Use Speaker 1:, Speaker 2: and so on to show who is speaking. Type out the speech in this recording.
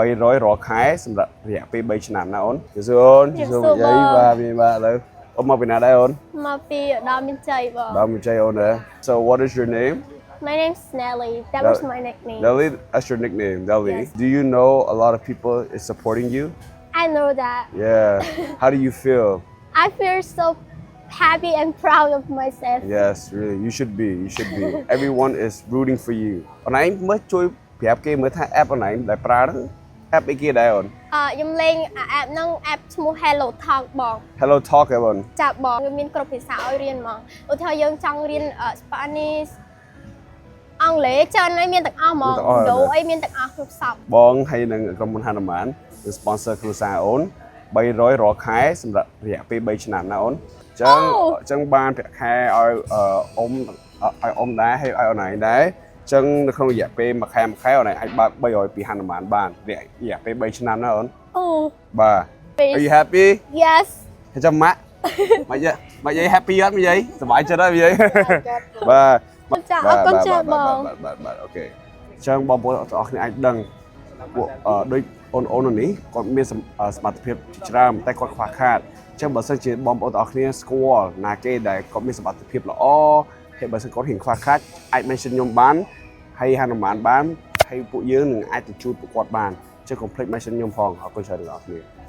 Speaker 1: 300រាល់ខែសម្រាប់រយៈពេល3ឆ្នាំណាអូនជឿអូនជឿនិយាយបាទមានបាទឥឡូវអូនមកពីណាដែរអូន
Speaker 2: មកពីដល់មានជ័យបង
Speaker 1: ដល់មានជ័យអូនដែរ So what is your name
Speaker 2: My name's Nelly that was my nickname
Speaker 1: Nelly that's your nickname Nelly
Speaker 2: Yes.
Speaker 1: Do you know a lot of people is supporting you
Speaker 2: I know that
Speaker 1: Yeah How do you feel
Speaker 2: I feel so happy and proud of myself
Speaker 1: Yes really you should be Everyone is rooting for you អូនឯងមើលជួយប្រាប់គេមើលថា app អូនឯងដែលប្រើហ្នឹង app អីគេដែរអូន
Speaker 2: ខ្ញុំលេង app ហ្នឹង app ឈ្មោះ Hello Talk បង
Speaker 1: Hello Talk ហ៎បង
Speaker 2: ចាបងវាមានគ្រប់ភាសាឲ្យរៀនហ្មងឧទាហរណ៍យើងចង់រៀន Spanish អង់គ្លេសច្រើនហើយមានទាំងអស់ហ្មងដូអីមានទាំងអស់គ្រប់សព
Speaker 1: បងហើយនឹងក្រុមហ៊ុនហានុមានគឺ sponsor គ្រួសារអូន300រាល់ខែសម្រាប់រយៈពេល3ឆ្នាំណាអូនអញ្ចឹងបានប្រាក់ខែឲ្យអ៊ំដែរហើយឲ្យអូនឯងដែរអញ្ចឹងនៅក្នុងរយៈពេលមួយខែអូនឯងអាចបើក300ពីហានុមានបានរយៈពេល3ឆ្នាំណាអូន
Speaker 2: អូ
Speaker 1: បាទ Are you happy
Speaker 2: Yes
Speaker 1: ចាំម៉ាក់មកយាយ happy អត់មកយាយសប្បាយចិត្តហើយមកយាយបាទ
Speaker 2: ចាអរគុណចាបង
Speaker 1: បាទអូខេអញ្ចឹងបងប្អូនទាំងអស់គ្នាអាចដឹងពួកដូចអូននេះគាត់មានសមត្ថភាពច្រើនតែគាត់ខ្វះខាតអញ្ចឹងបើសិនជាបងប្អូនទាំងអស់គ្នាស្គាល់ណាគេដែលគាត់មានសមត្ថភាពល្អហើយបើសិនគាត់ហ៊ានខ្វះខាតអាច mention ខ្ញុំបានហើយហានុមានបានហើយពួកយើងនឹងអាចទៅជួយពួកគាត់បានអញ្ចឹងកុំភ្លេច mention ខ្ញុំផងអរគុណច្រើនទាំងអស់គ្នា